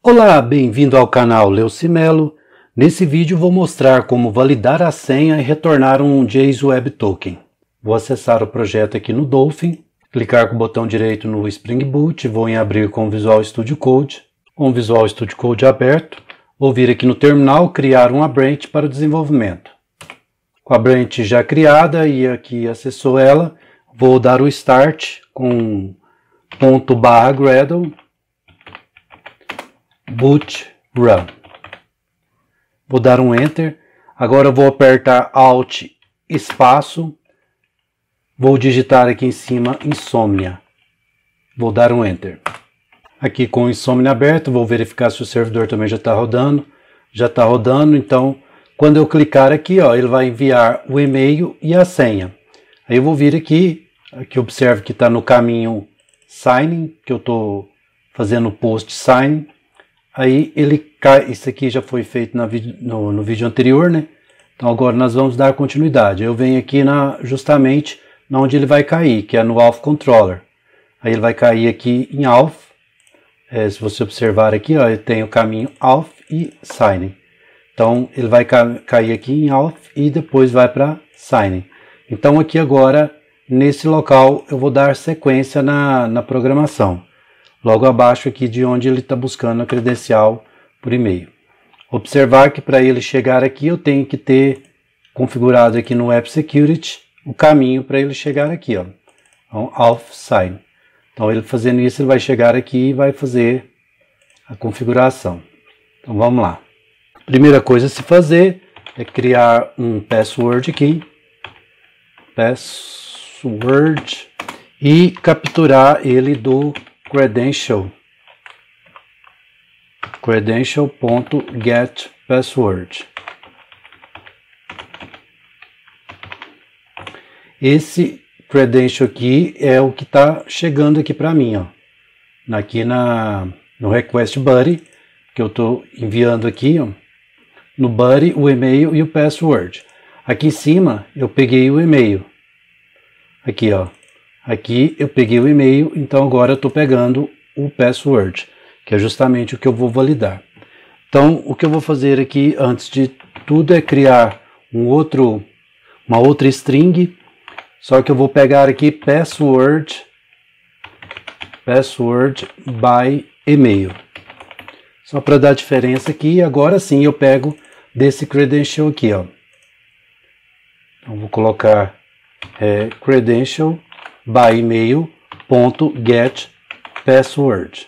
Olá, bem-vindo ao canal Leucimelo. Nesse vídeo vou mostrar como validar a senha e retornar um JS Web Token. Vou acessar o projeto aqui no Dolphin, clicar com o botão direito no Spring Boot, vou em abrir com o Visual Studio Code. Com o Visual Studio Code aberto, vou vir aqui no terminal, criar uma branch para o desenvolvimento. Com a branch já criada e aqui acessou ela, vou dar o Start com ./Gradle boot run. Vou dar um Enter. Agora eu vou apertar Alt espaço. Vou digitar aqui em cima Insomnia. Vou dar um Enter. Aqui com o Insomnia aberto, vou verificar se o servidor também já está rodando. Já está rodando, então quando eu clicar aqui, ó, ele vai enviar o e-mail e a senha. Aí eu vou vir aqui observe que está no caminho signing, que eu estou fazendo post sign. Aí ele cai, isso aqui já foi feito no vídeo anterior, né? Então agora nós vamos dar continuidade. Eu venho aqui justamente onde ele vai cair, que é no Auth Controller. Aí ele vai cair aqui em Auth. Se você observar aqui, ó, eu tenho o caminho Auth e Signing. Então ele vai cair aqui em Auth e depois vai para Signing. Então aqui agora, nesse local, eu vou dar sequência na programação. Logo abaixo aqui de onde ele está buscando a credencial por e-mail. Observar que para ele chegar aqui eu tenho que ter configurado aqui no App Security o caminho para ele chegar aqui, ó. Então, Auth Sign. Então ele fazendo isso, ele vai chegar aqui e vai fazer a configuração. Então vamos lá. Primeira coisa a se fazer é criar um password aqui. Password. E capturar ele do credential.getPassword. Esse credential aqui é o que está chegando aqui para mim, ó. Aqui no Request Buddy, que eu estou enviando aqui, ó, no Buddy, o e-mail e o password. Aqui em cima eu peguei o e-mail. Aqui, ó. Aqui eu peguei o e-mail, então agora eu estou pegando o password, que é justamente o que eu vou validar. Então, o que eu vou fazer aqui, antes de tudo, é criar uma outra string, só que eu vou pegar aqui password by email. Só para dar diferença aqui, agora sim eu pego desse credential aqui, ó. Então, vou colocar credential by email.getPassword.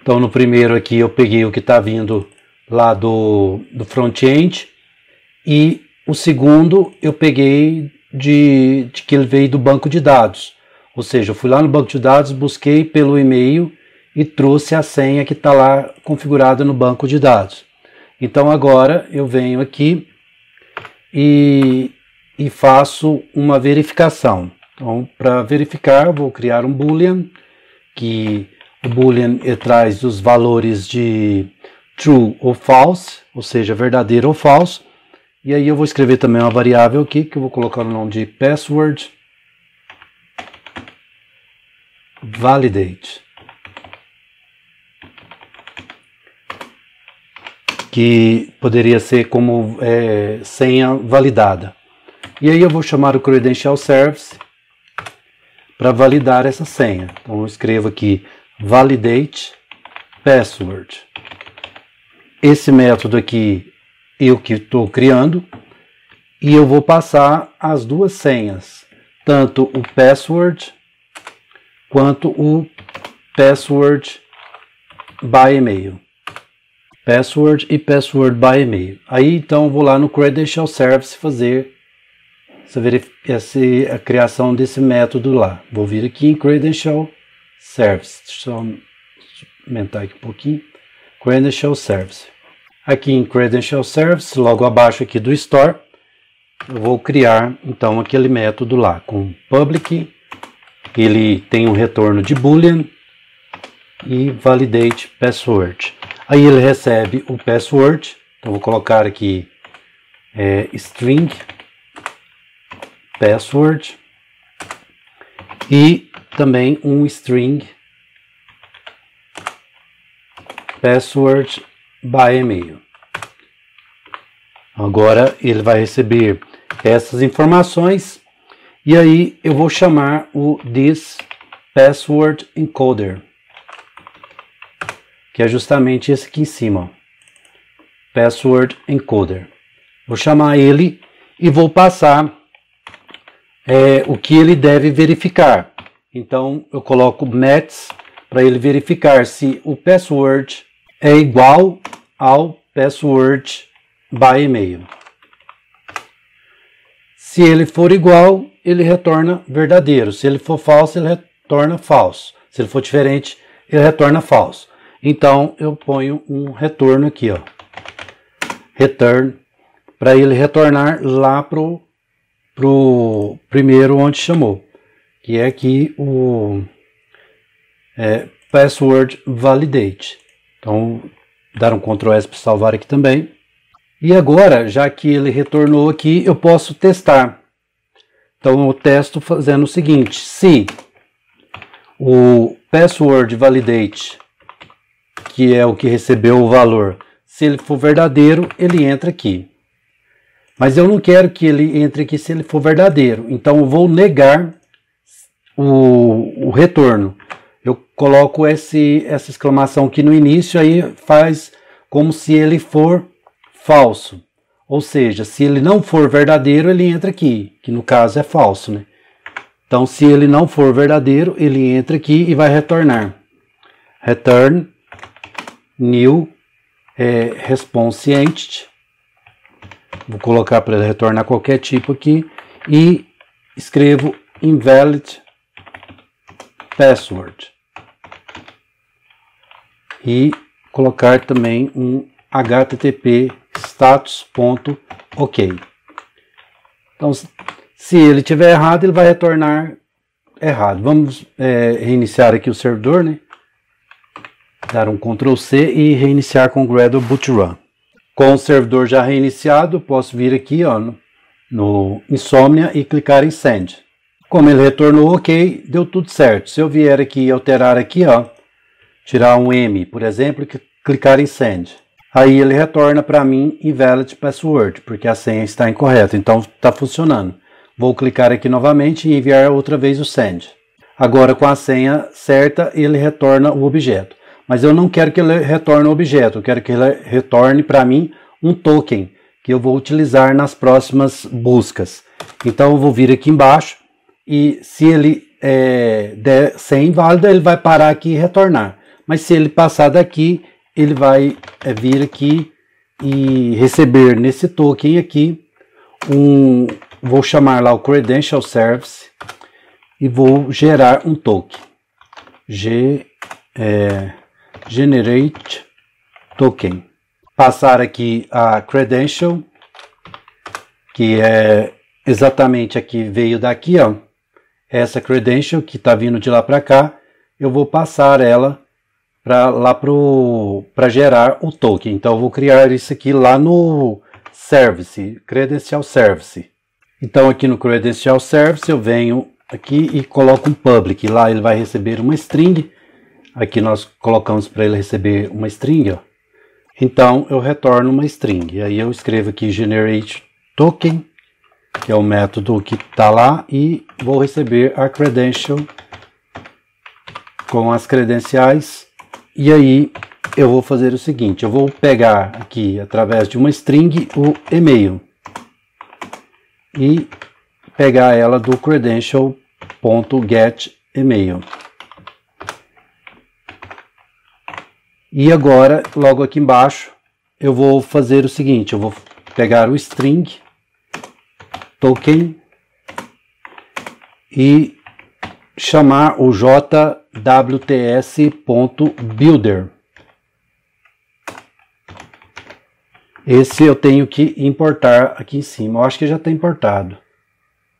Então no primeiro aqui eu peguei o que está vindo lá do front-end e o segundo eu peguei de que ele veio do banco de dados. Ou seja, eu fui lá no banco de dados, busquei pelo e-mail e trouxe a senha que está lá configurada no banco de dados. Então agora eu venho aqui e faço uma verificação. Então, para verificar, vou criar um boolean, que o boolean traz os valores de true ou false, ou seja, verdadeiro ou falso. E aí eu vou escrever também uma variável aqui, que eu vou colocar o nome de password validate, que poderia ser como senha validada. E aí eu vou chamar o Credential Service para validar essa senha. Então eu escrevo aqui validate password. Esse método aqui eu que estou criando e eu vou passar as duas senhas, tanto o password quanto o password by email. Password e password by email. Aí então eu vou lá no Credential Service fazer a criação desse método lá. Vou vir aqui em Credential Service. Deixa eu aumentar aqui um pouquinho. Credential Service. Aqui em Credential Service, logo abaixo aqui do Store, eu vou criar então aquele método lá com public. Ele tem um retorno de boolean e validate password. Aí ele recebe o password. Então vou colocar aqui string password e também um string password by e-mail. Agora ele vai receber essas informações e aí eu vou chamar o this password encoder, que é justamente esse aqui em cima, password encoder. Vou chamar ele e vou passar o que ele deve verificar. Então eu coloco maths para ele verificar se o password é igual ao password by e-mail. Se ele for igual, ele retorna verdadeiro. Se ele for falso, ele retorna falso. Se ele for diferente, ele retorna falso. Então eu ponho um retorno aqui, ó, return, para ele retornar lá pro primeiro onde chamou, que é aqui o password validate. Então dar um Ctrl S para salvar aqui também. E agora, já que ele retornou aqui, eu posso testar. Então eu testo fazendo o seguinte: se o password validate, que é o que recebeu o valor, se ele for verdadeiro, ele entra aqui. Mas eu não quero que ele entre aqui se ele for verdadeiro. Então eu vou negar o retorno. Eu coloco essa exclamação aqui no início, aí faz como se ele for falso. Ou seja, se ele não for verdadeiro, ele entra aqui, que no caso é falso, né? Então, se ele não for verdadeiro, ele entra aqui e vai retornar. Return new response entity. Vou colocar para ele retornar qualquer tipo aqui e escrevo invalid password. E colocar também um http status.ok. Então, se ele tiver errado, ele vai retornar errado. Vamos reiniciar aqui o servidor, né? Dar um Ctrl C e reiniciar com o Gradle boot run. Com o servidor já reiniciado, posso vir aqui, ó, no Insomnia e clicar em Send. Como ele retornou ok, deu tudo certo. Se eu vier aqui e alterar aqui, ó, tirar um M, por exemplo, e clicar em Send. Aí ele retorna para mim invalid password, porque a senha está incorreta, então está funcionando. Vou clicar aqui novamente e enviar outra vez o Send. Agora com a senha certa, ele retorna o objeto. Mas eu não quero que ele retorne o objeto, eu quero que ele retorne para mim um token, que eu vou utilizar nas próximas buscas. Então eu vou vir aqui embaixo e se ele der senha inválida, ele vai parar aqui e retornar. Mas se ele passar daqui, ele vai vir aqui e receber nesse token aqui vou chamar lá o Credential Service e vou gerar um token. Generate token. Passar aqui a credential, que é exatamente aqui, veio daqui, ó. Essa credential que está vindo de lá para cá, eu vou passar ela para gerar o token. Então eu vou criar isso aqui lá no Service, Credential Service. Então aqui no Credential Service eu venho aqui e coloco um public. Lá ele vai receber uma string. Aqui nós colocamos para ele receber uma string, ó. Então eu retorno uma string. Aí eu escrevo aqui generate token, que é o método que está lá, e vou receber a credential com as credenciais. E aí eu vou fazer o seguinte, eu vou pegar aqui através de uma string o e-mail e pegar ela do credential.getEmail. E agora, logo aqui embaixo, eu vou fazer o seguinte, eu vou pegar o string token e chamar o jwts.builder. Esse eu tenho que importar aqui em cima. Eu acho que já está importado.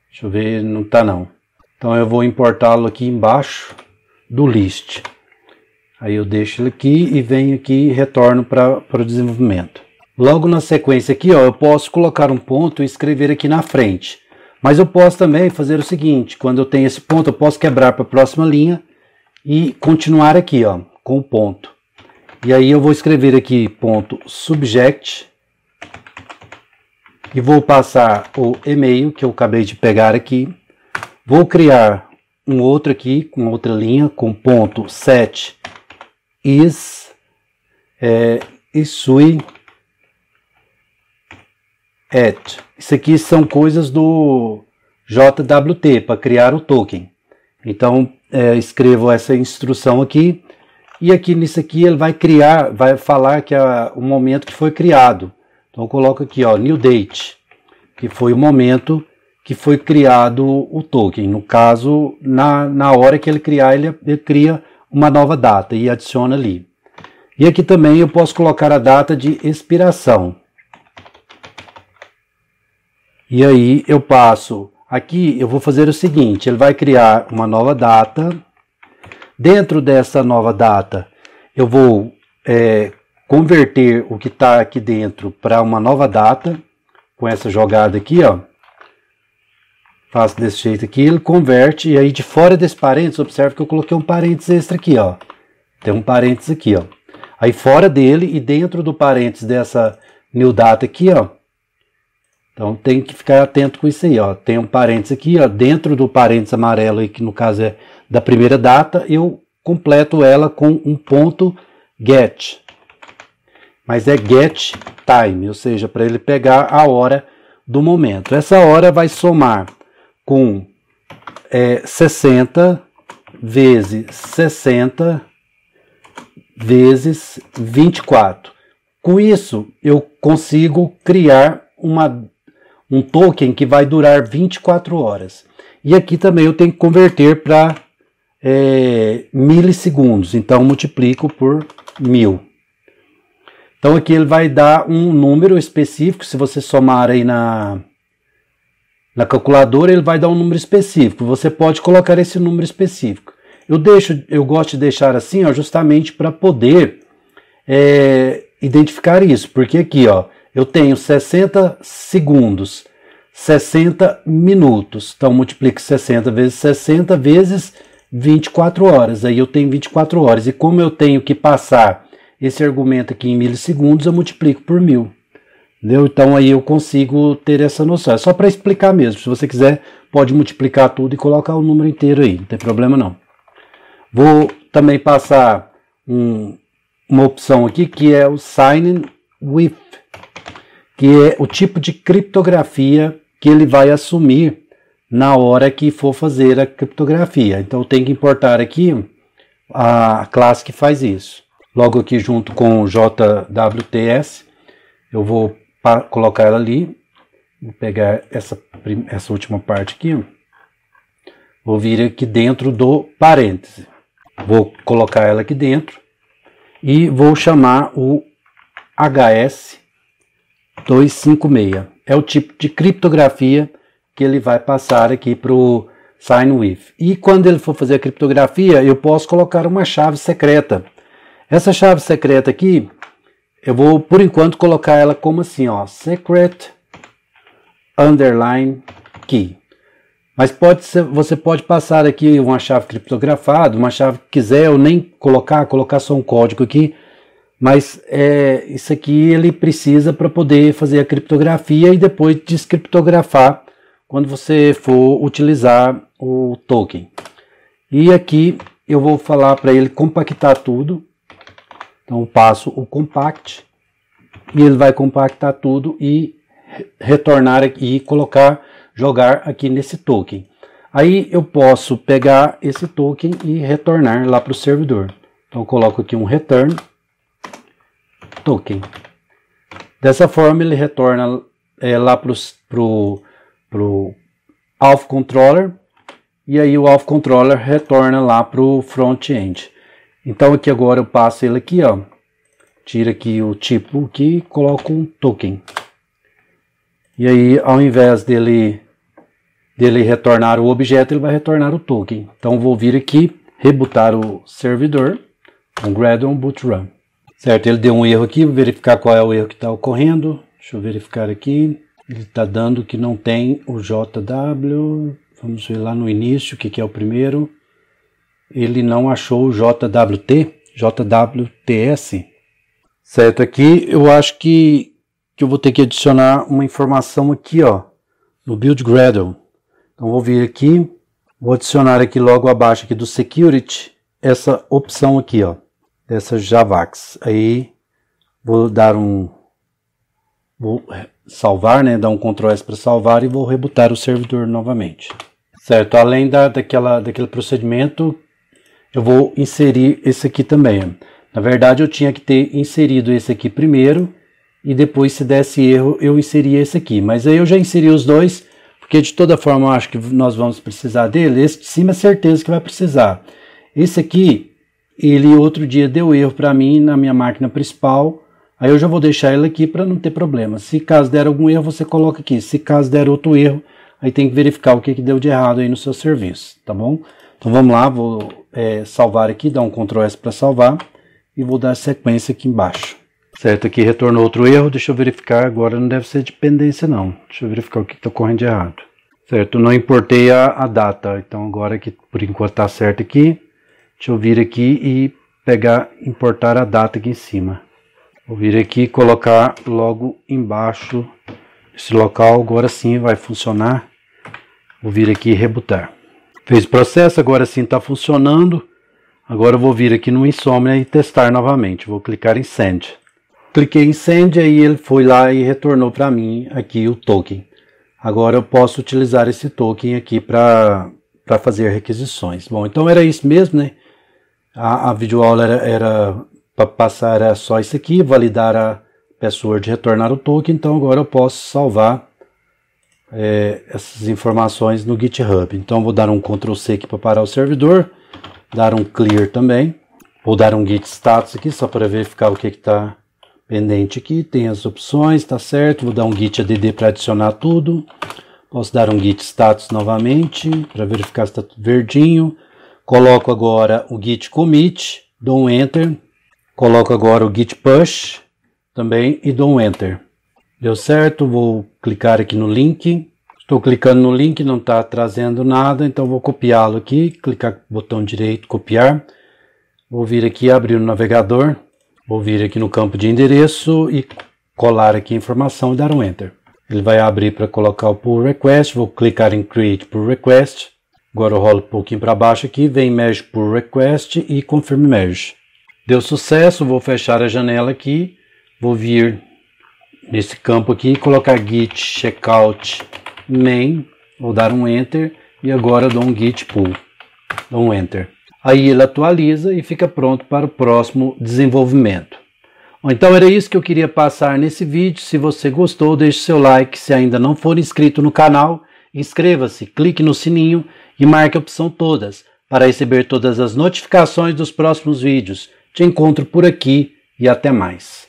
Deixa eu ver, não está não. Então eu vou importá-lo aqui embaixo do list. Aí eu deixo ele aqui e venho aqui e retorno para o desenvolvimento. Logo na sequência aqui, ó, eu posso colocar um ponto e escrever aqui na frente. Mas eu posso também fazer o seguinte, quando eu tenho esse ponto, eu posso quebrar para a próxima linha e continuar aqui, ó, com o ponto. E aí eu vou escrever aqui ponto subject e vou passar o e-mail que eu acabei de pegar aqui. Vou criar um outro aqui com outra linha com ponto set is isui at. Isso aqui são coisas do JWT para criar o token. Então escrevo essa instrução aqui e aqui nisso aqui ele vai criar, vai falar que é o momento que foi criado. Então eu coloco aqui, ó, new date, que foi o momento que foi criado o token. No caso, na hora que ele criar, ele cria uma nova data e adiciona ali. E aqui também eu posso colocar a data de expiração. E aí eu passo, aqui eu vou fazer o seguinte, ele vai criar uma nova data. Dentro dessa nova data, eu vou converter o que está aqui dentro para uma nova data, com essa jogada aqui, ó. Faço desse jeito aqui, ele converte, e aí de fora desse parênteses, observe que eu coloquei um parênteses extra aqui, ó. Tem um parênteses aqui, ó. Aí fora dele e dentro do parênteses dessa new data aqui, ó. Então tem que ficar atento com isso aí, ó. Tem um parênteses aqui, ó. Dentro do parênteses amarelo aí, que no caso é da primeira data, eu completo ela com um ponto get. Mas é get time, ou seja, para ele pegar a hora do momento. Essa hora vai somar com 60 vezes 60 vezes 24. Com isso, eu consigo criar um token que vai durar 24 horas. E aqui também eu tenho que converter para milissegundos. Então, multiplico por 1000. Então, aqui ele vai dar um número específico. Se você somar aí na calculadora, ele vai dar um número específico. Você pode colocar esse número específico. Eu gosto de deixar assim, ó, justamente para poder identificar isso. Porque aqui, ó, eu tenho 60 segundos, 60 minutos. Então, multiplico 60 vezes 60 vezes 24 horas. Aí eu tenho 24 horas. E como eu tenho que passar esse argumento aqui em milissegundos, eu multiplico por 1000. Entendeu? Então aí eu consigo ter essa noção. É só para explicar mesmo. Se você quiser, pode multiplicar tudo e colocar o número inteiro aí. Não tem problema não. Vou também passar uma opção aqui que é o Sign with, que é o tipo de criptografia que ele vai assumir na hora que for fazer a criptografia. Então eu tenho que importar aqui a classe que faz isso. Logo aqui junto com o JWTS, eu vou colocar ela ali. Vou pegar essa última parte aqui. Vou vir aqui dentro do parêntese. Vou colocar ela aqui dentro. E vou chamar o HS256. É o tipo de criptografia que ele vai passar aqui para o Sign with. E quando ele for fazer a criptografia, eu posso colocar uma chave secreta. Essa chave secreta aqui, eu vou, por enquanto, colocar ela como assim, ó, secret underline key. Mas você pode passar aqui uma chave criptografada, uma chave que quiser, ou nem colocar só um código aqui. Mas isso aqui ele precisa para poder fazer a criptografia e depois descriptografar quando você for utilizar o token. E aqui eu vou falar para ele compactar tudo. Então eu passo o compact e ele vai compactar tudo e retornar aqui e jogar aqui nesse token. Aí eu posso pegar esse token e retornar lá para o servidor. Então eu coloco aqui um return token. Dessa forma ele retorna lá para o Auth Controller e aí o Auth Controller retorna lá para o front-end. Então aqui agora eu passo ele aqui, ó, tiro aqui o tipo aqui e coloco um token. E aí ao invés dele retornar o objeto, ele vai retornar o token. Então vou vir aqui, rebootar o servidor, com Gradle boot run. Certo, ele deu um erro aqui, vou verificar qual é o erro que está ocorrendo. Deixa eu verificar aqui. Ele está dando que não tem o JW. Vamos ver lá no início o que é o primeiro. Ele não achou o JWTS. Certo, aqui eu acho que eu vou ter que adicionar uma informação aqui, ó, no Build Gradle. Então vou vir aqui, vou adicionar aqui logo abaixo aqui do Security, essa opção aqui, ó, dessa Javax. Aí vou salvar, né, dar um Ctrl S para salvar e vou rebootar o servidor novamente. Certo, além daquele procedimento, eu vou inserir esse aqui também. Na verdade, eu tinha que ter inserido esse aqui primeiro e depois, se desse erro, eu inseria esse aqui. Mas aí eu já inseri os dois, porque de toda forma eu acho que nós vamos precisar dele. Esse de cima é certeza que vai precisar. Esse aqui, ele outro dia deu erro para mim na minha máquina principal. Aí eu já vou deixar ele aqui para não ter problema. Se caso der algum erro, você coloca aqui. Se caso der outro erro, aí tem que verificar o que deu de errado aí no seu serviço, tá bom? Então vamos lá, vou salvar aqui, dar um Ctrl S para salvar e vou dar sequência aqui embaixo. Certo, aqui retornou outro erro, deixa eu verificar, agora não deve ser dependência não. Deixa eu verificar o que está ocorrendo de errado. Certo, não importei a data, então agora que por enquanto está certo aqui, deixa eu vir aqui e importar a data aqui em cima. Vou vir aqui e colocar logo embaixo esse local, agora sim vai funcionar. Vou vir aqui e rebootar. Fez o processo, agora sim está funcionando. Agora eu vou vir aqui no Insomnia e testar novamente. Vou clicar em Send. Cliquei em Send, aí ele foi lá e retornou para mim aqui o token. Agora eu posso utilizar esse token aqui para fazer requisições. Bom, então era isso mesmo, né? A videoaula era para passar era só isso aqui, validar a password e retornar o token. Então agora eu posso salvar essas informações no GitHub. Então vou dar um Ctrl C aqui para parar o servidor, dar um clear também, vou dar um git status aqui só para verificar o que está pendente aqui, tem as opções, está certo, vou dar um git add para adicionar tudo, posso dar um git status novamente para verificar se está tudo verdinho, coloco agora o git commit, dou um enter, coloco agora o git push também e dou um enter. Deu certo, vou clicar aqui no link. Estou clicando no link, não está trazendo nada, então vou copiá-lo aqui. Clicar no botão direito, copiar. Vou vir aqui, abrir o navegador. Vou vir aqui no campo de endereço e colar aqui a informação e dar um Enter. Ele vai abrir para colocar o pull request. Vou clicar em Create Pull Request. Agora eu rolo um pouquinho para baixo aqui, vem Merge Pull Request e Confirm Merge. Deu sucesso, vou fechar a janela aqui. Vou vir nesse campo aqui e colocar git checkout main, vou dar um enter e agora dou um git pull, dou um enter. Aí ele atualiza e fica pronto para o próximo desenvolvimento. Bom, então era isso que eu queria passar nesse vídeo. Se você gostou, deixe seu like. Se ainda não for inscrito no canal, inscreva-se, clique no sininho e marque a opção todas para receber todas as notificações dos próximos vídeos. Te encontro por aqui e até mais.